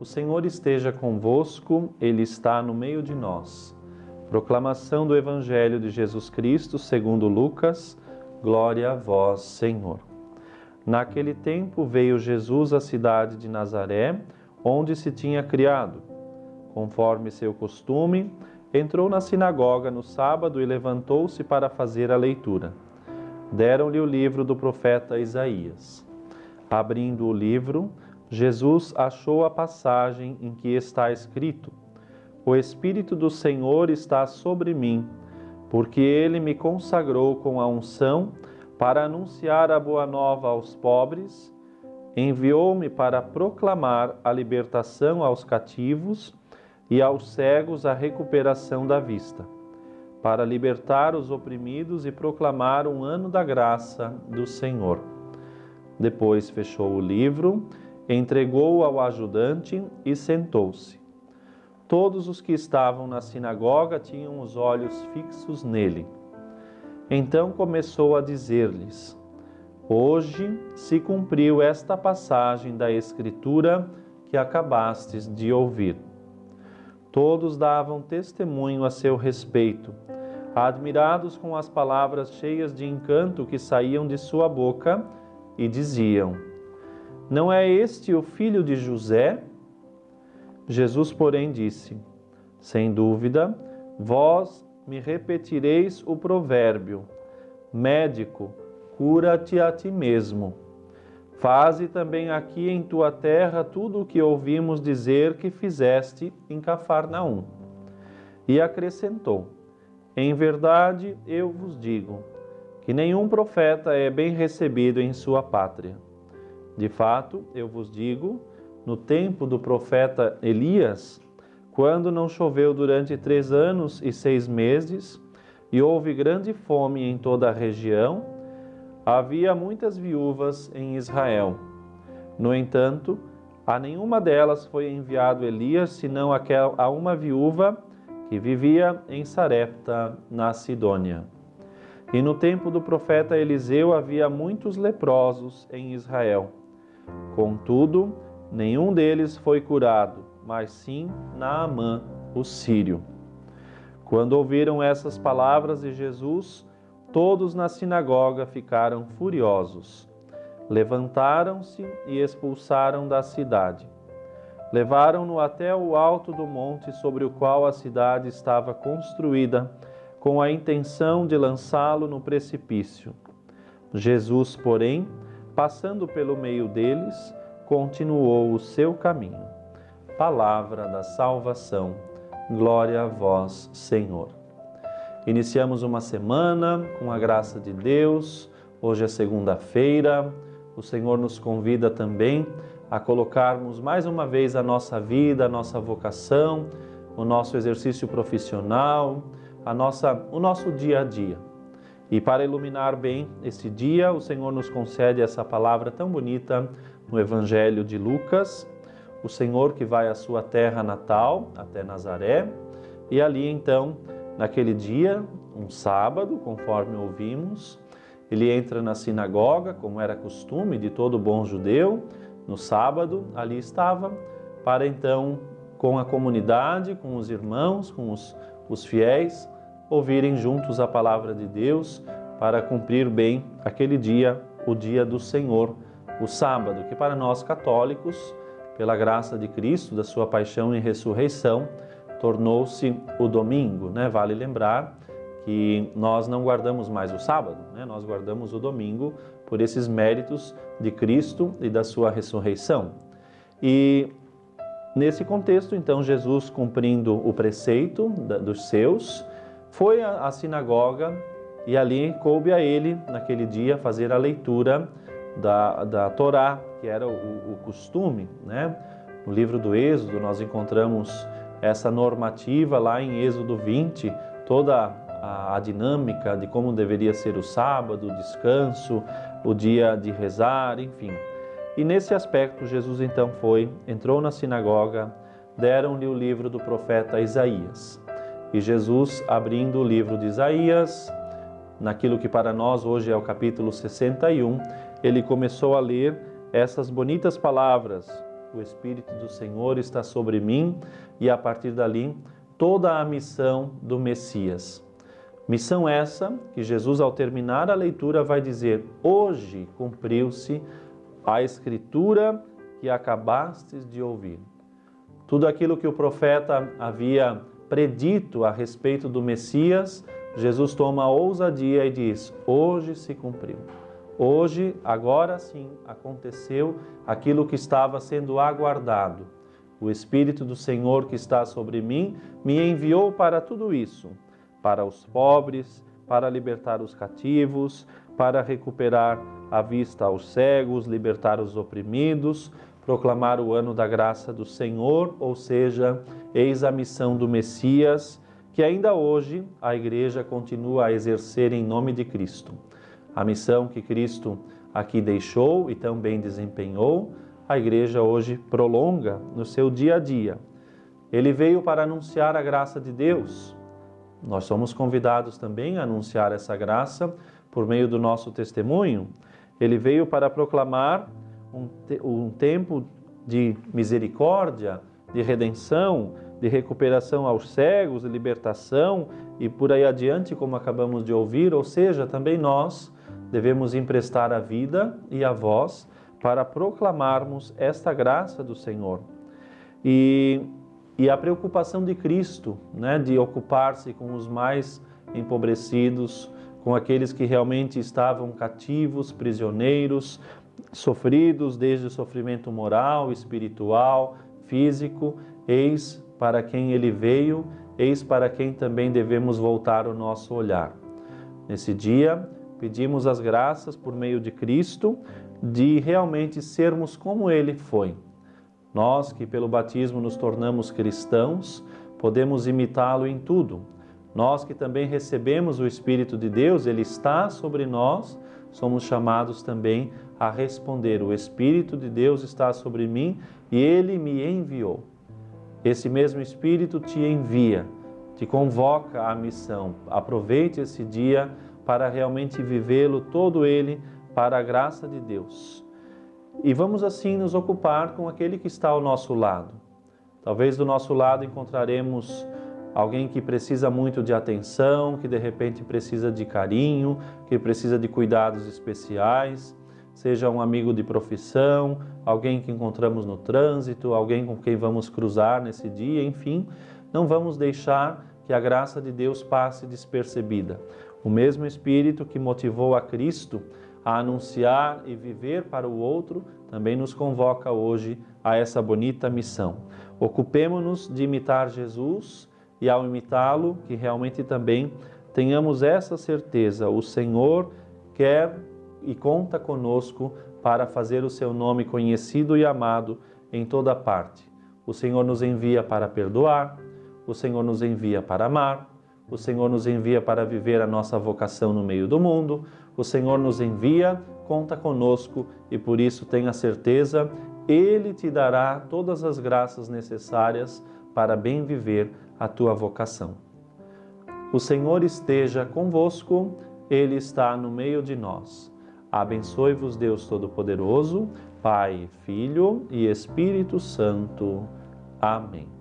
O Senhor esteja convosco, Ele está no meio de nós. Proclamação do Evangelho de Jesus Cristo segundo Lucas. Glória a vós, Senhor. Naquele tempo veio Jesus à cidade de Nazaré, onde se tinha criado. Conforme seu costume, entrou na sinagoga no sábado e levantou-se para fazer a leitura. Deram-lhe o livro do profeta Isaías. Abrindo o livro, Jesus achou a passagem em que está escrito: O Espírito do Senhor está sobre mim, porque Ele me consagrou com a unção para anunciar a boa nova aos pobres, enviou-me para proclamar a libertação aos cativos e aos cegos a recuperação da vista, para libertar os oprimidos e proclamar um ano da graça do Senhor. Depois fechou o livro, entregou-o ao ajudante e sentou-se. Todos os que estavam na sinagoga tinham os olhos fixos nele. Então começou a dizer-lhes: Hoje se cumpriu esta passagem da Escritura que acabastes de ouvir. Todos davam testemunho a seu respeito, admirados com as palavras cheias de encanto que saíam de sua boca, e diziam: Não é este o filho de José? Jesus, porém, disse: Sem dúvida, vós me repetireis o provérbio: Médico, cura-te a ti mesmo. Faze também aqui em tua terra tudo o que ouvimos dizer que fizeste em Cafarnaum. E acrescentou: Em verdade, eu vos digo, que nenhum profeta é bem recebido em sua pátria. De fato, eu vos digo, no tempo do profeta Elias, quando não choveu durante 3 anos e 6 meses, e houve grande fome em toda a região, havia muitas viúvas em Israel. No entanto, a nenhuma delas foi enviado Elias, senão a uma viúva que vivia em Sarepta, na Sidônia. E no tempo do profeta Eliseu havia muitos leprosos em Israel. Contudo, nenhum deles foi curado, mas sim Naamã, o sírio. Quando ouviram essas palavras de Jesus, todos na sinagoga ficaram furiosos. Levantaram-se e expulsaram da cidade. Levaram-no até o alto do monte sobre o qual a cidade estava construída, com a intenção de lançá-lo no precipício. Jesus, porém, passando pelo meio deles, continuou o seu caminho. Palavra da salvação. Glória a vós, Senhor. Iniciamos uma semana com a graça de Deus. Hoje é segunda-feira. O Senhor nos convida também a colocarmos mais uma vez a nossa vida, a nossa vocação, o nosso exercício profissional, o nosso dia a dia. E para iluminar bem esse dia, o Senhor nos concede essa palavra tão bonita no Evangelho de Lucas. O Senhor que vai à sua terra natal, até Nazaré, e ali então, naquele dia, um sábado, conforme ouvimos, ele entra na sinagoga, como era costume de todo bom judeu, no sábado, ali estava, para então, com a comunidade, com os irmãos, com os fiéis, ouvirem juntos a palavra de Deus, para cumprir bem aquele dia, o dia do Senhor, o sábado, que para nós católicos, pela graça de Cristo, da sua paixão e ressurreição, tornou-se o domingo, né? Vale lembrar que nós não guardamos mais o sábado, né? Nós guardamos o domingo por esses méritos de Cristo e da sua ressurreição. E nesse contexto, então, Jesus, cumprindo o preceito dos seus, foi à sinagoga e ali coube a ele, naquele dia, fazer a leitura da Torá, que era o costume, né? No livro do Êxodo, nós encontramos essa normativa lá em Êxodo 20, toda a dinâmica de como deveria ser o sábado, o descanso, o dia de rezar, enfim. E nesse aspecto, Jesus então entrou na sinagoga, deram-lhe o livro do profeta Isaías. E Jesus, abrindo o livro de Isaías, naquilo que para nós hoje é o capítulo 61, ele começou a ler essas bonitas palavras: o Espírito do Senhor está sobre mim, e a partir dali, toda a missão do Messias. Missão essa que Jesus, ao terminar a leitura, vai dizer: hoje cumpriu-se a Escritura que acabastes de ouvir. Tudo aquilo que o profeta havia predito a respeito do Messias, Jesus toma a ousadia e diz: hoje se cumpriu. Hoje, agora sim, aconteceu aquilo que estava sendo aguardado. O Espírito do Senhor que está sobre mim me enviou para tudo isso, para os pobres, para libertar os cativos, para recuperar a vista aos cegos, libertar os oprimidos, proclamar o ano da graça do Senhor, ou seja, eis a missão do Messias, que ainda hoje a Igreja continua a exercer em nome de Cristo. A missão que Cristo aqui deixou e também desempenhou, a Igreja hoje prolonga no seu dia a dia. Ele veio para anunciar a graça de Deus. Nós somos convidados também a anunciar essa graça por meio do nosso testemunho. Ele veio para proclamar um tempo de misericórdia, de redenção, de recuperação aos cegos, de libertação e por aí adiante, como acabamos de ouvir. Ou seja, também nós devemos emprestar a vida e a voz para proclamarmos esta graça do Senhor. E a preocupação de Cristo, de ocupar-se com os mais empobrecidos, com aqueles que realmente estavam cativos, prisioneiros, sofridos desde o sofrimento moral, espiritual, físico, eis para quem Ele veio, eis para quem também devemos voltar o nosso olhar. Nesse dia, pedimos as graças por meio de Cristo, de realmente sermos como Ele foi. Nós que pelo batismo nos tornamos cristãos, podemos imitá-lo em tudo. Nós que também recebemos o Espírito de Deus, Ele está sobre nós, somos chamados também a responder: o Espírito de Deus está sobre mim e Ele me enviou. Esse mesmo Espírito te envia, te convoca à missão. Aproveite esse dia para realmente vivê-lo todo ele para a graça de Deus. E vamos assim nos ocupar com aquele que está ao nosso lado. Talvez do nosso lado encontraremos alguém que precisa muito de atenção, que de repente precisa de carinho, que precisa de cuidados especiais, seja um amigo de profissão, alguém que encontramos no trânsito, alguém com quem vamos cruzar nesse dia, enfim, não vamos deixar que a graça de Deus passe despercebida. O mesmo Espírito que motivou a Cristo a anunciar e viver para o outro, também nos convoca hoje a essa bonita missão. Ocupemo-nos de imitar Jesus e, ao imitá-lo, que realmente também tenhamos essa certeza: o Senhor quer e conta conosco para fazer o seu nome conhecido e amado em toda parte. O Senhor nos envia para perdoar, o Senhor nos envia para amar, o Senhor nos envia para viver a nossa vocação no meio do mundo, o Senhor nos envia, conta conosco e por isso tenha certeza, Ele te dará todas as graças necessárias para bem viver a tua vocação. O Senhor esteja convosco, Ele está no meio de nós. Abençoe-vos Deus Todo-Poderoso, Pai, Filho e Espírito Santo. Amém.